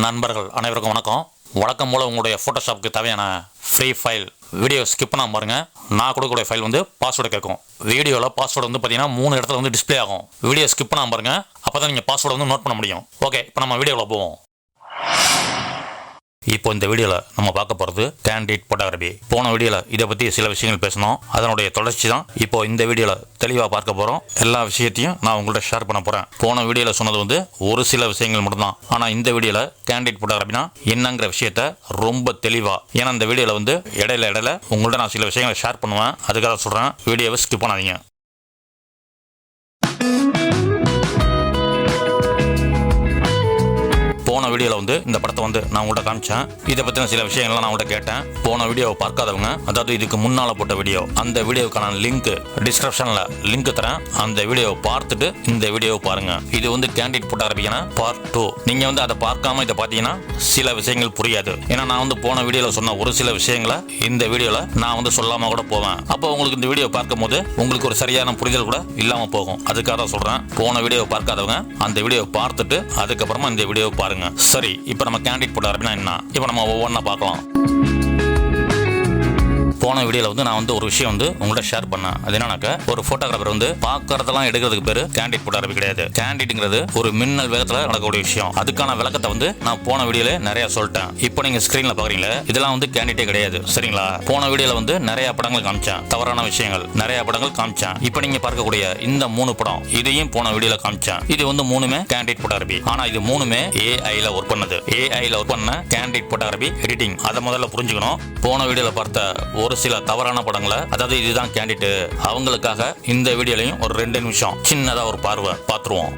நண்பர்கள் அனைவருக்கும் வணக்கம். வழக்கம் போல உங்களுடைய ஃபோட்டோஷாப்புக்கு தேவையான ஃப்ரீ ஃபைல் வீடியோ ஸ்கிப் பண்ணாமல் பாருங்கள். நான் கொடுக்கக்கூடிய ஃபைல் பாஸ்வேர்டு கேட்கும். வீடியோவில் பாஸ்வேர்டு பார்த்தீங்கன்னா 3 இடத்துல டிஸ்பிளே ஆகும். வீடியோ ஸ்கிப் பண்ணாமல் பாருங்கள். அப்போ தான் நீங்கள் பாஸ்வேர்டு நோட் பண்ண முடியும். ஓகே, இப்போ நம்ம வீடியோவில் போவோம். இப்போ இந்த வீடியோவில் நம்ம பார்க்க போகிறது கேண்டிட் ஃபோட்டோகிராஃபி. போன வீடியோவில் இதை பற்றி சில விஷயங்கள் பேசணும். அதனுடைய தொடர்ச்சி தான் இப்போ இந்த வீடியோவில் தெளிவாக பார்க்க போகிறோம். எல்லா விஷயத்தையும் நான் உங்கள்கிட்ட ஷேர் பண்ண போகிறேன். போன வீடியோவில் சொன்னது ஒரு சில விஷயங்கள் மட்டும்தான். ஆனால் இந்த வீடியோவில் கேண்டிட் ஃபோட்டோகிராஃபினா என்னங்கிற விஷயத்த ரொம்ப தெளிவாக, ஏன்னா இந்த வீடியோவில் இடையில உங்கள்கிட்ட நான் சில விஷயங்களை ஷேர் பண்ணுவேன். அதுக்காக சொல்கிறேன், வீடியோவை ஸ்கிப் பண்ணாதீங்க. போன வீடியோவில் இந்த படத்தை நான் உங்கள்கிட்ட காமிச்சேன். இதை பற்றின சில விஷயங்கள்லாம் நான் உங்கள்கிட்ட கேட்டேன். போன வீடியோவை பார்க்காதவங்க, அதாவது இதுக்கு முன்னால் போட்ட வீடியோ, அந்த வீடியோக்கான லிங்க் டிஸ்கிரிப்ஷனில் லிங்க் தரேன். அந்த வீடியோவை பார்த்துட்டு இந்த வீடியோவை பாருங்கள். இது கேண்டிட் ஃபோட்டோகிராஃபிக்கான பார்ட் 2. நீங்கள் அதை பார்க்காம இதை பார்த்தீங்கன்னா சில விஷயங்கள் புரியாது. ஏன்னா நான் போன வீடியோவில் சொன்ன ஒரு சில விஷயங்களை இந்த வீடியோவில் நான் சொல்லாமல் கூட போவேன். அப்போ உங்களுக்கு இந்த வீடியோ பார்க்கும் போது உங்களுக்கு ஒரு சரியான புரிதல் கூட இல்லாமல் போகும். அதுக்காக தான் சொல்கிறேன், போன வீடியோவை பார்க்காதவங்க அந்த வீடியோவை பார்த்துட்டு அதுக்கப்புறமா இந்த வீடியோவை பாருங்க. சரி, இப்போ நம்ம கேண்டிட் ஃபோட்டோகிராஃபினா என்ன, இப்போ நம்ம ஒவ்வொன்றா பார்க்கலாம். போன வீடியோவில் நான் ஒரு விஷயம் உங்கள்கிட்ட ஷேர் பண்ணேன். அது என்னன்னாக்க, ஒரு ஃபோட்டோகிராஃபர் பார்க்கறதெல்லாம் எடுக்கிறதுக்கு பேர் கேண்டிட் ஃபோட்டோகிராஃபி கிடையாது. கேண்டிட்ங்கிறது ஒரு மின்னல் வேகத்தில் நடக்கக்கூடிய விஷயம். அதுக்கான விளக்கத்தை நான் போன வீடியோல நிறைய சொல்லிட்டேன். இப்போ நீங்க ஸ்கிரீன்ல பாக்குறீங்களா, இதெல்லாம் கேண்டிட்டே கிடையாது. சரிங்களா? போன வீடியோல நிறைய படங்கள் காமிச்சேன், தவறான விஷயங்கள் நிறைய படங்கள் காமிச்சேன். இப்போ நீங்க பார்க்கக்கூடிய இந்த 3 படம், இதையும் போன வீடியோல காமிச்சேன். இது 3மே கேண்டிட் ஃபோட்டோகிராஃபி. ஆனா இது 3மே ஏஐல ஒர்க் பண்ணது. ஏஐல ஒர்க் பண்ண கேண்டிட் ஃபோட்டோகிராஃபி எடிட்டிங். அதை முதல்ல புரிஞ்சுக்கணும். போன வீடியோல பார்த்த ஒரு சில தவறான படங்களை, அதாவது இதுதான் கேண்டிட், அவங்களுக்காக இந்த வீடியோலையும் ஒரு 2 நிமிஷம் சின்னதா ஒரு பார்வை பார்த்துருவோம்.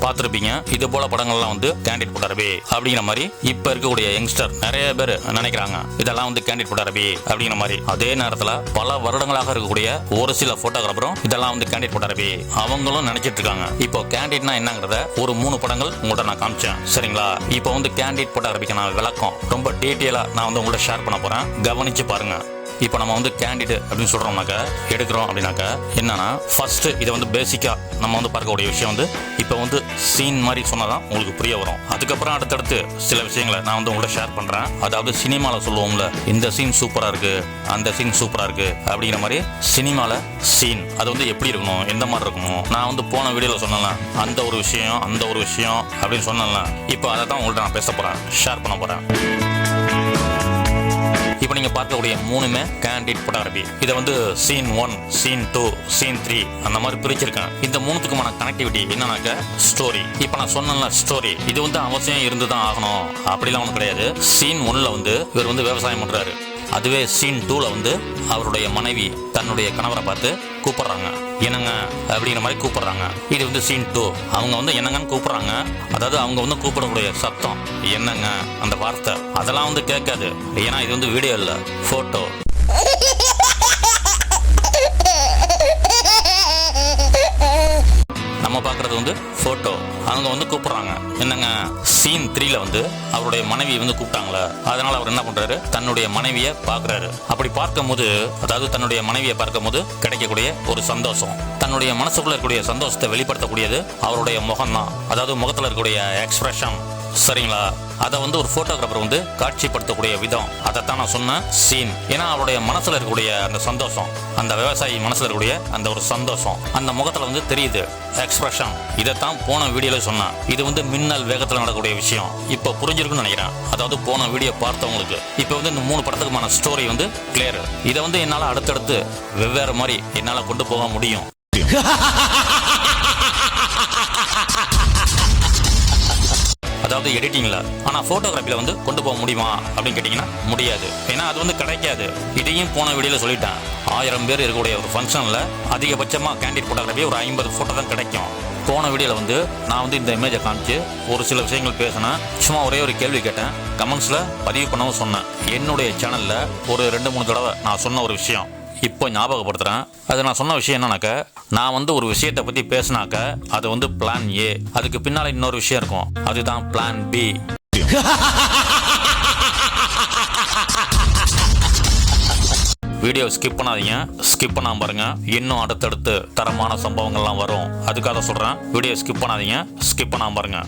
பார்த்துருப்பீங்க. இது போல படங்கள்லாம் கேண்டிட் ஃபோட்டோகிராஃபி அப்படிங்கிற மாதிரி இப்ப இருக்கக்கூடிய யங்ஸ்டர் நிறைய பேர் நினைக்கிறாங்க, இதெல்லாம் கேண்டிட் ஃபோட்டோகிராஃபி அப்படிங்கிற மாதிரி. அதே நேரத்தில் பல வருடங்களாக இருக்கக்கூடிய ஒரு சில போட்டோகிராஃபரும் இதெல்லாம் கேண்டிட் ஃபோட்டோகிராஃபி அவங்களும் நினைச்சிட்டு இருக்காங்க. இப்போ கேண்டிட்னா என்னங்கிறத ஒரு 3 படங்கள் உங்கள்கிட்ட நான் காமிச்சேன். சரிங்களா? இப்போ கேண்டிட் ஃபோட்டோகிராஃபிக்கான விளக்கம் ரொம்ப டீட்டெயிலா நான் உங்கள்கிட்ட ஷேர் பண்ண போறேன். கவனிச்சு பாருங்க. இப்போ நம்ம வந்து கேண்டிட் அப்படின்னு சொல்றோம்னாக்கா எடுக்கிறோம் அப்படின்னாக்கா என்னன்னா ஃபர்ஸ்ட் இதை வந்து பேசிக்கா நம்ம வந்து பார்க்கக்கூடிய விஷயம் வந்து இப்போ வந்து சீன் மாதிரி சொன்னாதான் உங்களுக்கு புரிய வரும். அதுக்கப்புறம் அடுத்தடுத்து சில விஷயங்களை நான் வந்து உங்கள்ட்ட ஷேர் பண்றேன். அதாவது சினிமாவில் சொல்லுவோம்ல, இந்த சீன் சூப்பரா இருக்கு, அந்த சீன் சூப்பரா இருக்கு அப்படிங்கிற மாதிரி சினிமால சீன் அது வந்து எப்படி இருக்கணும், எந்த மாதிரி இருக்கணும். நான் வந்து போன வீடியோல சொன்னேன்ல அந்த ஒரு விஷயம் அப்படின்னு சொன்னேன்ல, இப்போ அதை தான் உங்கள்ட்ட நான் பேச போறேன், ஷேர் பண்ண போறேன். இப்போ நீங்க பார்க்கக்கூடிய மூணுமே கேண்டிட் போட்டோகிராஃபி. இதை வந்து சீன் 1, சீன் 2, சீன் 3 அந்த மாதிரி பிரிச்சிருக்கேன். இந்த மூணுத்துக்குமான கனெக்டிவிட்டி என்னன்னாக்க ஸ்டோரி. இப்போ நான் சொன்ன ஸ்டோரி இது வந்து அவசியம் இருந்துதான் ஆகணும் அப்படிலாம் ஒன்றும் கிடையாது. சீன் 1ல வந்து இவர் வந்து விவசாயம் பண்றாரு. அதுவே சீன் 2ல வந்து அவருடைய மனைவி தன்னுடைய கணவரை பார்த்து கூப்பிடுறாங்க, என்னங்க அப்படிங்கிற மாதிரி கூப்பிடுறாங்க. இது வந்து சீன் 2. அவங்க வந்து என்னங்கன்னு கூப்பிடுறாங்க. அதாவது அவங்க வந்து கூப்பிடக்கூடிய சத்தம் என்னங்க அந்த வார்த்தை அதெல்லாம் வந்து கேட்காது. ஏன்னா இது வந்து வீடியோ இல்லை, போட்டோ. நம்ம பார்க்கறது வந்து போட்டோ. அவங்க வந்து கூப்பிடுறாங்க என்னங்க. சீன் 3ல வந்து அவருடைய மனைவி வந்து கூப்பிட்டாங்களே, அதனால அவர் என்ன பண்றாரு, தன்னுடைய மனைவியை பார்க்கறாரு. அப்படி பார்க்கும்போது, அதாவது தன்னுடைய மனைவியை பார்க்கும்போது கிடைக்கக்கூடிய ஒரு சந்தோஷம், தன்னுடைய மனசுக்குள்ள இருக்கக்கூடிய சந்தோஷத்தை வெளிப்படுத்தக்கூடியது அவருடைய முகம் தான். அதாவது முகத்துல இருக்கக்கூடிய எக்ஸ்பிரஷன், சரிங்களா? அதை வந்து ஒரு போட்டோகிராஃபர் வந்து காட்சிப்படுத்தக்கூடிய விதம், அதைத்தான் நான் சொன்ன சீன். ஏன்னா அவருடைய மனசுல இருக்கக்கூடிய அந்த சந்தோஷம், அந்த விவசாயி மனசுல இருக்கக்கூடிய அந்த ஒரு சந்தோஷம் அந்த முகத்துல வந்து தெரியுது, எக்ஸ்பிரஷன். இதைத்தான் போன வீடியோல சொன்னேன். இது வந்து மின்னல் வேகத்துல நடக்கக்கூடிய விஷயம். இப்போ புரிஞ்சிருக்குன்னு நினைக்கிறேன். அதாவது போன வீடியோ பார்த்தவங்களுக்கு இப்போ வந்து இந்த 3 படத்துக்குமான ஸ்டோரி வந்து கிளியர். இதை வந்து என்னால் அடுத்தடுத்து வெவ்வேறு மாதிரி என்னால் கொண்டு போக முடியும். அதாவது எடிட்டிங்ல. ஆனா போட்டோகிராஃபில வந்து கொண்டு போக முடியுமா அப்படின்னு கேட்டீங்கன்னா முடியாது. ஏன்னா அது வந்து கிடைக்காது. இதையும் போன வீடியோல சொல்லிட்டேன். 1000 பேர் இருக்கக்கூடிய ஒரு ஃபங்க்ஷன்ல அதிகபட்சமா கேண்டிட் போட்டோகிராஃபி ஒரு 50 போட்டோ தான் கிடைக்கும். போன வீடியோல வந்து நான் வந்து இந்த இமேஜை காமிச்சு ஒரு சில விஷயங்கள் பேசினேன். சும்மா ஒரே ஒரு கேள்வி கேட்டேன், கமெண்ட்ஸ்ல பதிவு பண்ணவும் சொன்னேன். என்னுடைய சேனல்ல ஒரு 2-3 தடவை நான் சொன்ன ஒரு விஷயம் இப்போ ஞாபகப்படுத்துறேன். அது நான் சொன்ன விஷயம் என்னன்னாக்க, நான் வந்து ஒரு விஷயத்தை பத்தி பேசினாக்க அது வந்து பிளான் ஏ, அதுக்கு பின்னால இன்னொரு விஷயம் இருக்கும், அதுதான் பிளான் பி. வீடியோ ஸ்கிப் பண்ணாதீங்க, ஸ்கிப் பண்ணாம பாருங்க. இன்னும் அடுத்தடுத்து தரமான சம்பவங்கள்லாம் வரும். அதுக்காக சொல்றேன், வீடியோ ஸ்கிப் பண்ணாதீங்க, ஸ்கிப் பண்ணாம பாருங்க.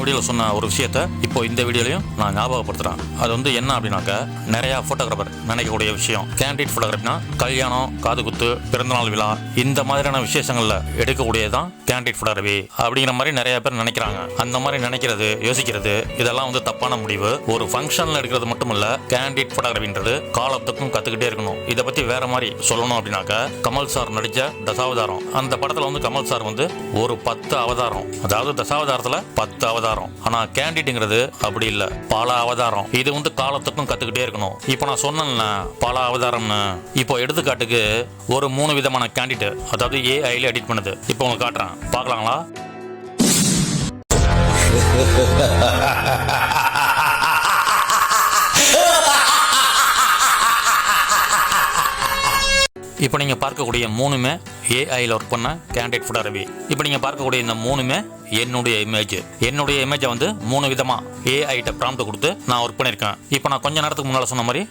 வீடியோவில் சொன்ன ஒரு விஷயத்த இப்போ இந்த வீடியோலையும் நான் ஞாபகப்படுத்துறேன். அது வந்து என்ன அப்படின்னாக்க, நிறைய போட்டோகிராஃபர் நினைக்கக்கூடிய விஷயம் கேண்டிட் போட்டோகிராஃபினா கல்யாணம், காது குத்து, பிறந்தநாள் விழா இந்த மாதிரியான விசேஷங்கள்ல எடுக்கக்கூடியதான் கேண்டிட் போட்டோகிராஃபி அப்படிங்கிற மாதிரி நிறைய பேர் நினைக்கிறாங்க. அந்த மாதிரி நினைக்கிறது, யோசிக்கிறது இதெல்லாம் வந்து தப்பான முடிவு. ஒரு ஃபங்க்ஷன்ல எடுக்கிறது மட்டும் இல்ல, கேண்டிட் போட்டோகிராஃபின்றது காலத்துக்கும் கத்துக்கிட்டே இருக்கணும். இதை பத்தி வேற மாதிரி சொல்லணும் அப்படின்னாக்க, கமல் சார் நடிச்ச தசாவதாரம், அந்த படத்துல வந்து கமல் சார் வந்து ஒரு 10 அவதாரம், அதாவது தசாவதாரத்துல 10 அவதாரம். ஆனா கேண்டிட்ங்கிறது அப்படி இல்ல, பல அவதாரம். இது வந்து காலத்துக்கும் கத்துக்கிட்டே இருக்கணும். இப்போ நான் சொன்னேன்ல பல அவதாரம்னு, இப்போ எடுத்துக்காட்டுக்கு ஒரு 3 விதமான கேண்டிட், அதாவது ஏஐல எடிட் பண்ணுது. இப்போ உங்களுக்கு காட்டுறேன், பார்க்கலாங்களா? இப்போ நீங்க பார்க்கக்கூடிய 3மே ஏஐல ஒர்க் பண்ண கேண்டிட் போட்டோகிராஃபி. இப்போ நீங்க பார்க்கக்கூடிய இந்த 3மே என்னுடைய இமேஜை வந்து 3 விதமா ஏஐட்ட ப்ராம்ப்ட் கொடுத்து நான் ஒர்க் பண்ணியிருக்கேன். இப்போ நான் கொஞ்ச நேரத்துக்கு முன்னால சொன்ன மாதிரி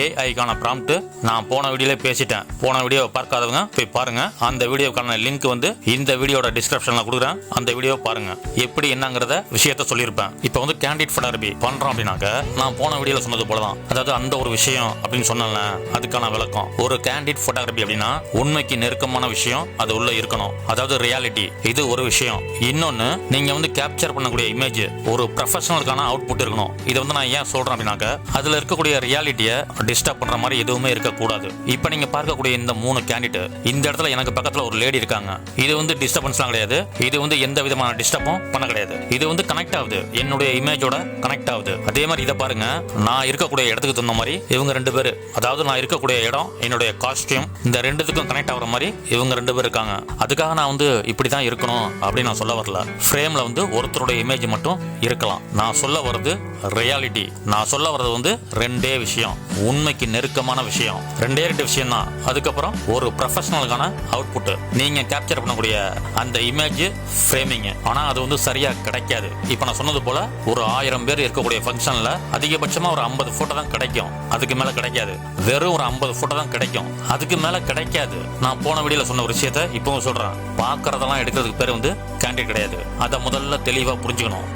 ஏஐக்கான ப்ராம்ப்ட் நான் போன வீடியோல பேசிட்டேன். போன வீடியோவை பார்க்காதவங்க போய் பாருங்க. அந்த வீடியோக்கான லிங்க் வந்து இந்த வீடியோட டிஸ்கிரிப்ஷன்ல கொடுக்குறேன். அந்த வீடியோ பாருங்க, எப்படி என்னங்கிறத விஷயத்த சொல்லியிருப்பேன். இப்போ வந்து கேண்டிட் போட்டோகிராஃபி பண்றோம் அப்படின்னாக்க, நான் போன வீடியோல சொன்னது போலதான், அதாவது அந்த ஒரு விஷயம் அப்படின்னு சொன்னல, அதுக்கான விளக்கம். ஒரு கேண்டிட் போட்டோகிராஃபி அப்படின்னா உண்மைக்கு நெருக்கமான விஷயம், அது உள்ள இருக்கணும், அதாவது ரியாலிட்டி. இது ஒரு விஷயம். இன்னொன்னு, நீங்க வந்து கேப்சர் பண்ணக்கூடிய இமேஜ் ஒரு ப்ரொஃபஷனலுக்கான அவுட்புட் இருக்கணும். இதை வந்து நான் ஏன் சொல்றேன் அப்படின்னாக்க, அதுல இருக்கக்கூடிய ரியாலிட்டியை டிஸ்டர்ப் பண்ற மாதிரி எதுவுமே இருக்கக்கூடாது. இப்போ நீங்க பார்க்கக்கூடிய இந்த 3 கேண்டிட், இந்த இடத்துல எனக்கு பக்கத்துல ஒரு லேடி இருக்காங்க. இது வந்து டிஸ்டர்பன்ஸ்லாம் கிடையாது, இது வந்து எந்த விதமான டிஸ்டர்பும் பண்ண கிடையாது. இது வந்து கனெக்ட் ஆகுது, என்னுடைய இமேஜோட கனெக்ட் ஆகுது. அதே மாதிரி இதை பாருங்க, நான் இருக்கக்கூடிய இடத்துக்கு தகுந்த மாதிரி இவங்க 2 பேர், அதாவது நான் இருக்கக்கூடிய இடம், என்னுடைய காஸ்டியூம், இந்த 2த்துக்கும் கனெக்ட் ஆகுற மாதிரி இவங்க 2 பேர் இருக்காங்க. அதுக்காக நான் வந்து இப்படிதான் இருக்கணும் அப்படின்னு நான் சொல்ல வரல. ஃப்ரேம்ல வந்து ஒருத்தருடைய இமேஜ் மட்டும் இருக்கலாம். நான் சொல்ல வர்றது ரியாலிட்டி. நான் சொல்ல வர்றது வந்து 2 விஷயம், உண்மைக்கு நெருக்கமான விஷயம். 2 விஷயம் தான். அதுக்கப்புறம் ஒரு ப்ரொஃபஷனலுக்கான அவுட்புட், நீங்க கேப்சர் பண்ணக்கூடிய அந்த இமேஜ் ஃப்ரேமிங். ஆனா அது வந்து சரியா கிடைக்காது. இப்ப நான் சொன்னது போல ஒரு 1000 பேர் இருக்கக்கூடிய ஃபங்க்ஷன்ல அதிகபட்சமா ஒரு 50 போட்டோ தான் கிடைக்கும். அதுக்கு மேல கிடைக்காது. வெறும் ஒரு 50 போட்டோ தான் கிடைக்கும், அதுக்கு மேல கிடைக்காது. நான் போன வீடியோல சொன்ன ஒரு விஷயத்த இப்பவும் சொல்றேன், பாக்குறதெல்லாம் எடுக்கிறதுக்கு பேர் வந்து கேண்டிட் கிடையாது. அதை முதல்ல தெளிவா புரிஞ்சுக்கணும்.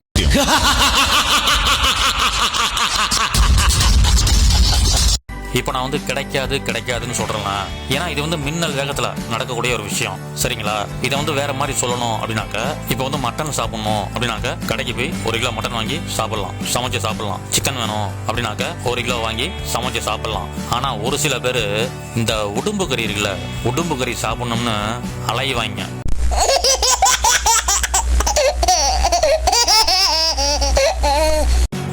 இப்போ நான் வந்து கிடைக்காதுன்னு சொல்றேன். ஏன்னா இது வந்து மின்னல் வேகத்துல நடக்கக்கூடிய ஒரு விஷயம், சரிங்களா? இதை வந்து வேற மாதிரி சொல்லணும் அப்படின்னாக்க, இப்போ வந்து மட்டன் சாப்பிடணும் அப்படின்னாக்க, கடைக்கு போய் 1 கிலோ மட்டன் வாங்கி சாப்பிடலாம், சமைச்சு சாப்பிடலாம். சிக்கன் வேணும் அப்படின்னாக்க 1 கிலோ வாங்கி சமைச்சு சாப்பிடலாம். ஆனா ஒரு சில பேர் இந்த உடும்பு கறி இருக்குல்ல, உடும்பு கறி சாப்பிடணும்னு அலைவாங்க.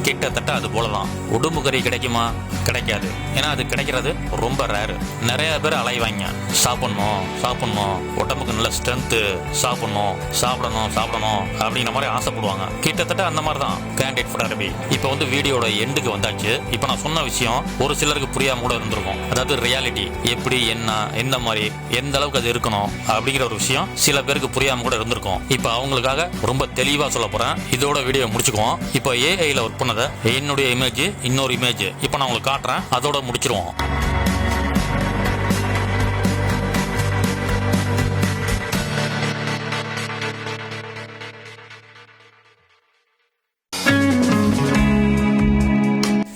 கிட்டத்தட்ட அது போலதான். உடும்பு கறி கிடைக்குமா? கிடைக்காது. ஏன்னா அது கிடைக்கிறது ரொம்ப ரேரு. நிறைய பேர் அலைவாங்க, சாப்பிடணும், உடம்புக்கு நல்ல ஸ்ட்ரென்த், சாப்பிடணும் அப்படிங்கிற மாதிரி ஆசைப்படுவாங்க. கிட்டத்தட்ட அந்த மாதிரி தான் கேண்டிட் போட்டோகிராஃபி. இப்போ வந்து வீடியோட எண்டுக்கு வந்தாச்சு. இப்போ நான் சொன்ன விஷயம் ஒரு சிலருக்கு புரியாம கூட இருந்திருக்கும். அதாவது ரியாலிட்டி எப்படி, என்ன, எந்த மாதிரி, எந்த அளவுக்கு அது இருக்கணும் அப்படிங்கிற ஒரு விஷயம் சில பேருக்கு புரியாம கூட இருந்திருக்கும். இப்போ அவங்களுக்காக ரொம்ப தெளிவா சொல்ல போறேன். இதோட வீடியோ முடிச்சுக்குவோம். இப்போ ஏஐல ஒர்க் பண்ணத என்னுடைய இமேஜ், இன்னொரு இமேஜ் இப்போ நான் உங்களுக்கு காட்டுறேன், அதோட முடிச்சிருவோம்.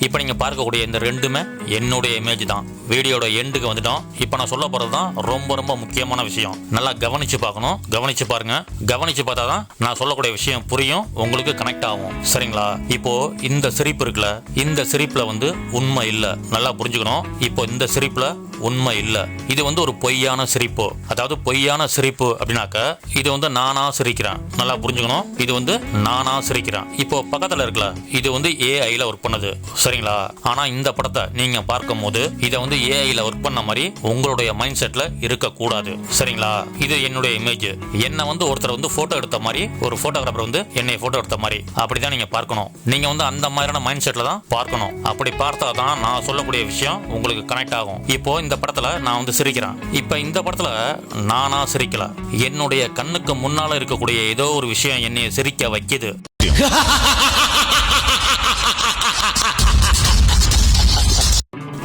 இப்போ நீங்க பார்க்கக்கூடிய இந்த 2மே என்னுடைய இமேஜ் தான். வீடியோட எண்டுக்கு வந்துட்டோம். இப்போ நான் சொல்ல போறது தான் ரொம்ப ரொம்ப முக்கியமான விஷயம். நல்லா கவனிச்சு பார்க்கணும், கவனிச்சு பாருங்க. கவனிச்சு பார்த்தா தான் நான் சொல்லக்கூடிய விஷயம் புரியும், உங்களுக்கு கனெக்ட் ஆகும், சரிங்களா? இப்போ இந்த சிரிப்பு இருக்குல்ல, இந்த சிரிப்புல வந்து உண்மை இல்ல, நல்லா புரிஞ்சுக்கணும். இப்போ இந்த சிரிப்புல உண்மை இல்ல, இது வந்து ஒரு பொய்யான சிரிப்பு. அதாவது பொய்யான சிரிப்பு அப்படின்னாக்க, இது வந்து நானா சிரிக்கிறேன், நல்லா புரிஞ்சுக்கணும். இது வந்து நானா சிரிக்கிறேன். இப்போ பக்கத்துல இருக்குல்ல, இது வந்து ஏஐல ஒர்க் பண்ணது, சரிங்களா? ஆனா இந்த படத்தை நீங்க பார்க்கும் போது இதை வந்து ஏஐல ஒர்க் பண்ண மாதிரி உங்களுடைய மைண்ட் செட்ல இருக்க கூடாது, சரிங்களா? இது என்னுடைய இமேஜ். என்ன வந்து ஒருத்தர் வந்து போட்டோ எடுத்த மாதிரி, ஒரு போட்டோகிராஃபர் வந்து என்னை போட்டோ எடுத்த மாதிரி அப்படிதான் நீங்க பார்க்கணும். நீங்க வந்து அந்த மாதிரியான மைண்ட் செட்ல தான் பார்க்கணும். அப்படி பார்த்தா தான் நான் சொல்லக்கூடிய விஷயம் உங்களுக்கு கனெக்ட் ஆகும். இப்போ இந்த படத்துல நான் வந்து சிரிக்கிறேன். இப்ப இந்த படத்துல நானா சிரிக்கல, என்னுடைய கண்ணுக்கு முன்னால இருக்கக்கூடிய ஏதோ ஒரு விஷயம் என்னை சிரிக்க வைக்குது.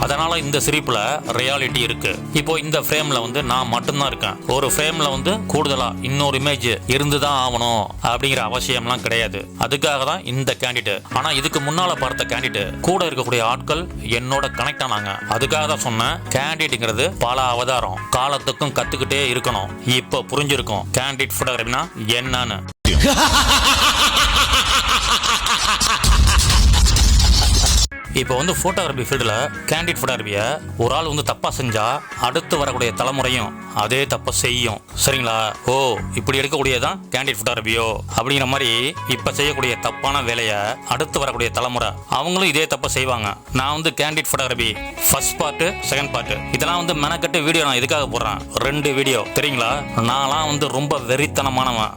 அதனால இந்த சிரிப்புல ரியாலிட்டி இருக்கு. இப்போ இந்த ஃப்ரேம்ல வந்து நான் மட்டும்தான் இருக்கேன். ஒரு ஃப்ரேம்ல வந்து கூடுதலா இன்னொரு இமேஜ் இருந்துதான் ஆகணும் அப்படிங்கிற அவசியம்லாம் கிடையாது. அதுக்காக தான் இந்த கேண்டிடேட். ஆனா இதுக்கு முன்னால பார்த்த கேண்டிடேட் கூட இருக்கக்கூடிய ஆட்கள் என்னோட கனெக்ட் ஆனாங்க. அதுக்காக தான் சொன்னேன், கேண்டிடேட்ங்கிறது பல அவதாரம், காலத்துக்கும் கத்துக்கிட்டே இருக்கணும். இப்போ புரிஞ்சிருக்கும் கேண்டிடேட் போட்டோகிராஃபினா என்னன்னு. இப்போ வந்து ஃபோட்டோகிராஃபி ஃபீல்டில் கேண்டிட் ஃபோட்டோகிராஃபியை ஒரு ஆள் வந்து தப்பாக செஞ்சால் அடுத்து வரக்கூடிய தலைமுறையும் அதே தப்பை செய்யும். சரிங்களா? ஓ, இப்படி எடுக்கக்கூடியதான் கேண்டிட் ஃபோட்டோகிராஃபியோ அப்படிங்கிற மாதிரி இப்போ செய்யக்கூடிய தப்பான வேலையை அடுத்து வரக்கூடிய தலைமுறை அவங்களும் இதே தப்பை செய்வாங்க. நான் வந்து candid photography first part, second part இதெல்லாம் வந்து மெனக்கட்டு வீடியோ நான் இதுக்காக போடுறேன். 2 வீடியோ தெரியுங்களா? நான்லாம் வந்து ரொம்ப வெறித்தனமானவன்.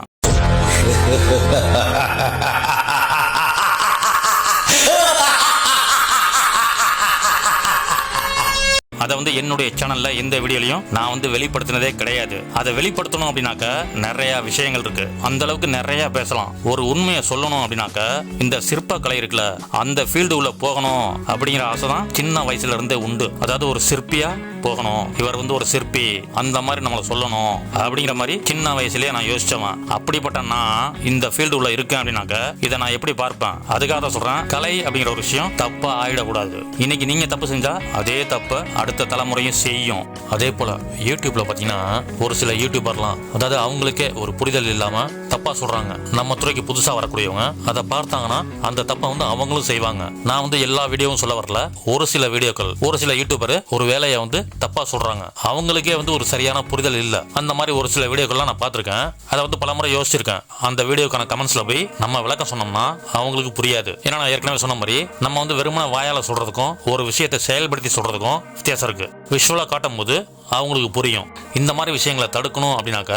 அதை வந்து என்னுடைய சேனல்ல எந்த வீடியோலையும் நான் வந்து வெளிப்படுத்தினதே கிடையாது. அதை வெளிப்படுத்தணும் அப்படின்னாக்க நிறைய விஷயங்கள் இருக்கு. அந்த அளவுக்கு நிறைய பேசலாம். ஒரு உண்மையை சொல்லணும் அப்படின்னாக்க இந்த சிற்ப கலை இருக்குல்ல, அந்த ஃபீல்டு உள்ள போகணும் அப்படிங்கிற ஆசை தான் சின்ன வயசுல இருந்தே உண்டு. அதாவது ஒரு சிற்பியா போகணும், இவர் வந்து ஒரு சிற்பி, அந்த மாதிரி நம்மளை சொல்லணும் அப்படிங்கிற மாதிரி சின்ன வயசுலயே நான் யோசிச்சவன். அப்படிப்பட்ட நான் இந்த ஃபீல்டு உள்ள இருக்கேன் அப்படின்னாக்க இதை நான் எப்படி பார்ப்பேன்? அதுக்காக தான் சொல்றேன், கலை அப்படிங்கிற ஒரு விஷயம் தப்பா ஆயிடக்கூடாது. இன்னைக்கு நீங்க தப்பு செஞ்சா அதே தப்ப அடுத்த தலைமுறையும் செய்யும். அதே போல யூடியூப்ல பாத்தீங்கன்னா ஒரு சில யூடியூபர்லாம், அதாவது அவங்களுக்கே ஒரு புரிதல் இல்லாம தப்பா சொல்றாங்க. நம்ம துறைக்கு புதுசா வரக்கூடியவங்க அதை பார்த்தாங்கன்னா அந்த தப்பை வந்து அவங்களும் செய்வாங்க. நான் வந்து எல்லா வீடியோவும் சொல்ல வரல. ஒரு சில வீடியோக்கள், ஒரு சில யூடியூபர் ஒரு வேலையை வந்து தப்பா சொல்றாங்க, அவங்களுக்கே வந்து ஒரு சரியான புரிதல் இல்ல. அந்த மாதிரி ஒரு சில வீடியோக்கள்லாம் நான் பார்த்திருக்கேன். அதை வந்து பலமுறை யோசிச்சிருக்கேன். அந்த வீடியோக்கான கமெண்ட்ஸ்ல போய் நம்ம விளக்கம் சொன்னோம்னா அவங்களுக்கு புரியாது. ஏன்னா நான் ஏற்கனவே சொன்ன மாதிரி நம்ம வந்து வெறுமன வாயால சொல்றதுக்கும் ஒரு விஷயத்தை செயல்படுத்தி சொல்றதுக்கும் வித்தியாசம் இருக்கு. விஷுவலா காட்டும் போது அவங்களுக்கு புரியும். இந்த மாதிரி விஷயங்களை தடுக்கணும் அப்படின்னாக்க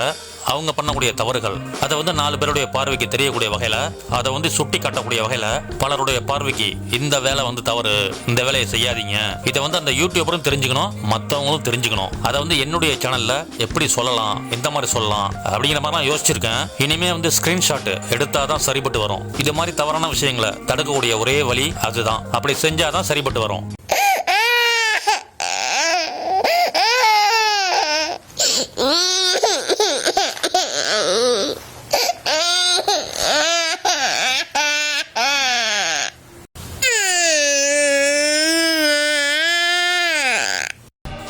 அவங்க பண்ணக்கூடிய தவறுகள் அதை வந்து 4 பேருடைய பார்வைக்கு தெரியக்கூடிய வகையில, அதை வந்து சுட்டி காட்டக்கூடிய வகையில பலருடைய பார்வைக்கு இந்த வேலை வந்து தவறு, இந்த வேலையை செய்யாதீங்க, இதை வந்து அந்த யூடியூபரும் தெரிஞ்சுக்கணும், மற்றவங்களும் தெரிஞ்சுக்கணும். அதை வந்து என்னுடைய சேனல்ல எப்படி சொல்லலாம், எந்த மாதிரி சொல்லலாம் அப்படிங்கிற மாதிரி நான் யோசிச்சிருக்கேன். இனிமே வந்து ஸ்கிரீன்ஷாட் எடுத்தாதான் சரிபட்டு வரும். இது மாதிரி தவறான விஷயங்களை தடுக்கக்கூடிய ஒரே வழி அதுதான். அப்படி செஞ்சாதான் சரிபட்டு வரும்.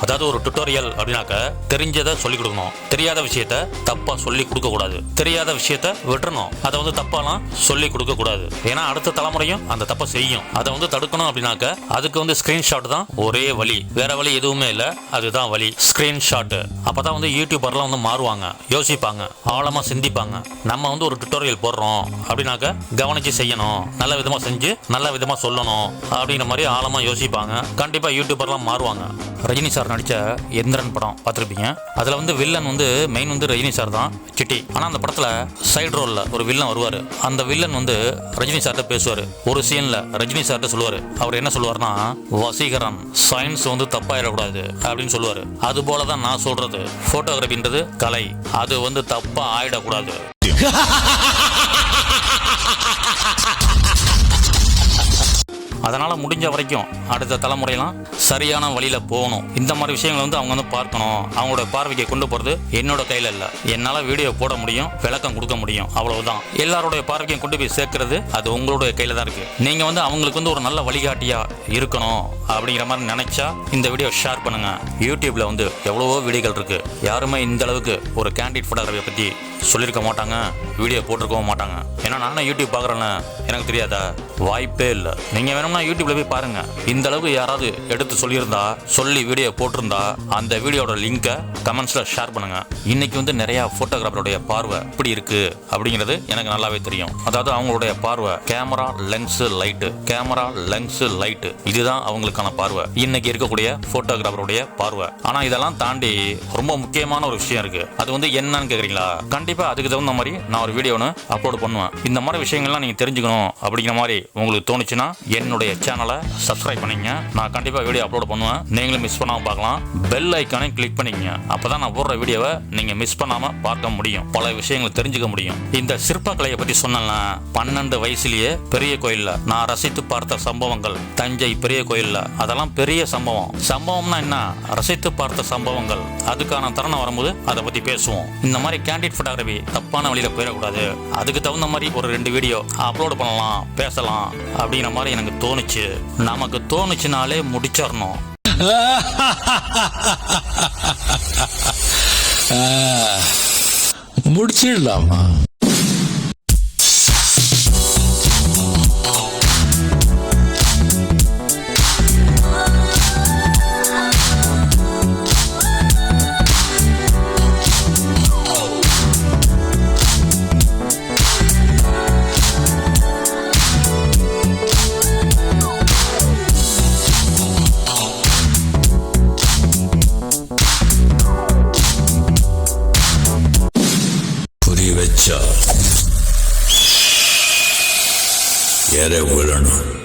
அதாவது ஒரு டுட்டோரியல் அப்படின்னாக்க தெரிஞ்சதை சொல்லிக் கொடுக்கணும், தெரியாத விஷயத்த தப்பா சொல்லி கொடுக்க கூடாது, தெரியாத விஷயத்த விட்டுறணும், அதை வந்து தப்பாலாம் சொல்லி கொடுக்க கூடாது. ஏன்னா அடுத்த தலைமுறையும் அந்த தப்பை செய்யும். அதை வந்து தடுக்கணும் அப்படின்னாக்க அதுக்கு வந்து ஸ்கிரீன்ஷாட் தான் ஒரே வழி, வேற வழி எதுவுமே இல்லை, அதுதான் வழி, ஸ்கிரீன்ஷாட். அப்பதான் வந்து யூடியூபர்லாம் வந்து மாறுவாங்க, யோசிப்பாங்க, ஆழமா சிந்திப்பாங்க. நம்ம வந்து ஒரு டுட்டோரியல் போடுறோம் அப்படின்னாக்க கவனிச்சு செய்யணும், நல்ல விதமா செஞ்சு நல்ல விதமா சொல்லணும் அப்படிங்கிற மாதிரி ஆழமா யோசிப்பாங்க. கண்டிப்பா யூடியூபர்லாம் மாறுவாங்க. ரஜினி சார் நடிச்ச எந்திரன் படம் பார்த்துருப்பீங்க. அதுல வந்து வில்லன் வந்து மெயின் வந்து ரஜினி சார் தான், சிட்டி. ஆனா அந்த படத்துல சைடு ரோல்ல ஒரு வில்லன் வருவாரு. அந்த வில்லன் வந்து ரஜினி சார்ட்ட பேசுவாரு. ஒரு சீன்ல ரஜினி சார்ட்ட சொல்லுவாரு, அவர் என்ன சொல்லுவாருன்னா, வசீகரன் சயின்ஸ் வந்து தப்பாயிடக்கூடாது அப்படின்னு சொல்லுவாரு. அது போலதான் நான் சொல்றது, போட்டோகிராஃபின்றது கலை, அது வந்து தப்பா ஆயிடக்கூடாது. அதனால முடிஞ்ச வரைக்கும் அடுத்த தலைமுறையெல்லாம் சரியான வழியில போகணும். இந்த மாதிரி விஷயங்களை வந்து அவங்க வந்து பார்க்கணும். அவங்களோட பார்வைக்கு கொண்டு போறது என்னோட கையில இல்ல. என்னால வீடியோ போட முடியும், விளக்கம் கொடுக்க முடியும், அவ்வளவுதான். எல்லாருடைய பார்வைக்கும் கொண்டு போய் சேர்க்கறது அது உங்களுடைய கையில தான் இருக்கு. நீங்க வந்து அவங்களுக்கு வந்து ஒரு நல்ல வழிகாட்டியா இருக்கணும் அப்படிங்கிற மாதிரி நினைச்சா இந்த வீடியோ ஷேர் பண்ணுங்க. யூடியூப்ல வந்து எவ்வளவோ வீடியோக்கள் இருக்கு. யாருமே இந்த அளவுக்கு ஒரு கேண்டிட் போட்டோகிராஃபியை பத்தி சொல்லியிருக்க மாட்டாங்க, வீடியோ போட்டிருக்கவும் மாட்டாங்க. ஏன்னா நான் யூடியூப் பார்க்குறேன்னு எனக்கு தெரியாதா? வாய்ப்பே இல்லை. நீங்கள் வேணும்னா யூடியூப்ல போய் பாருங்க. இந்த அளவுக்கு யாராவது எடுத்து சொல்லியிருந்தா, சொல்லி வீடியோ போட்டிருந்தா அந்த வீடியோட லிங்கை கமெண்ட்ஸ்ல ஷேர் பண்ணுங்க. இன்னைக்கு வந்து நிறைய போட்டோகிராஃபருடைய பார்வை எப்படி இருக்கு அப்படிங்கிறது எனக்கு நல்லாவே தெரியும். அதாவது அவங்களுடைய பார்வை camera lens light, camera lens light, இதுதான் அவங்களுக்கான பார்வை, இன்னைக்கு இருக்கக்கூடிய போட்டோகிராஃபருடைய பார்வை. ஆனா இதெல்லாம் தாண்டி ரொம்ப முக்கியமான ஒரு விஷயம் இருக்கு. அது வந்து என்னன்னு கேக்குறீங்களா? கண்டிப்பா அதுக்கு தகுந்த மாதிரி நான் ஒரு வீடியோன்னு அப்லோட் பண்ணுவேன். இந்த மாதிரி விஷயங்கள்லாம் நீங்க தெரிஞ்சுக்கணும் அப்படிங்கிற மாதிரி உங்களுக்கு தோணுச்சுன்னா என்னுடைய என்னுடைய சேனலை சப்ஸ்கிரைப் பண்ணிங்க. நான் கண்டிப்பாக வீடியோ அப்லோட் பண்ணுவேன். நீங்களும் மிஸ் பண்ணாமல் பார்க்கலாம். பெல் ஐக்கானையும் கிளிக் பண்ணிக்கங்க. அப்பதான் நான் போடுற வீடியோவை நீங்கள் மிஸ் பண்ணாமல் பார்க்க முடியும். பல விஷயங்களை தெரிஞ்சுக்க முடியும். இந்த சிற்பக்கலையை பற்றி சொன்னா 12 வயசுலயே பெரிய கோயிலில் நான் ரசித்து பார்த்த சம்பவங்கள், தஞ்சை பெரிய கோயிலில், அதெல்லாம் பெரிய சம்பவம்னா என்ன, ரசித்து பார்த்த சம்பவங்கள். அதுக்கான தருணம் வரும்போது அதை பற்றி பேசுவோம். இந்த மாதிரி கேண்டிட் ஃபோட்டோகிராஃபி தப்பான வழியில் போயிடக்கூடாது. அதுக்கு தகுந்த மாதிரி ஒரு 2 வீடியோ அப்லோட் பண்ணலாம், பேசலாம் அப்படிங்கிற மாதிரி எனக்கு தோணுச்சு. நமக்கு தோணுச்சுனாலே முடிச்சிடணும். முடிச்சிடலாமா? வச்சா எரை விழணும்.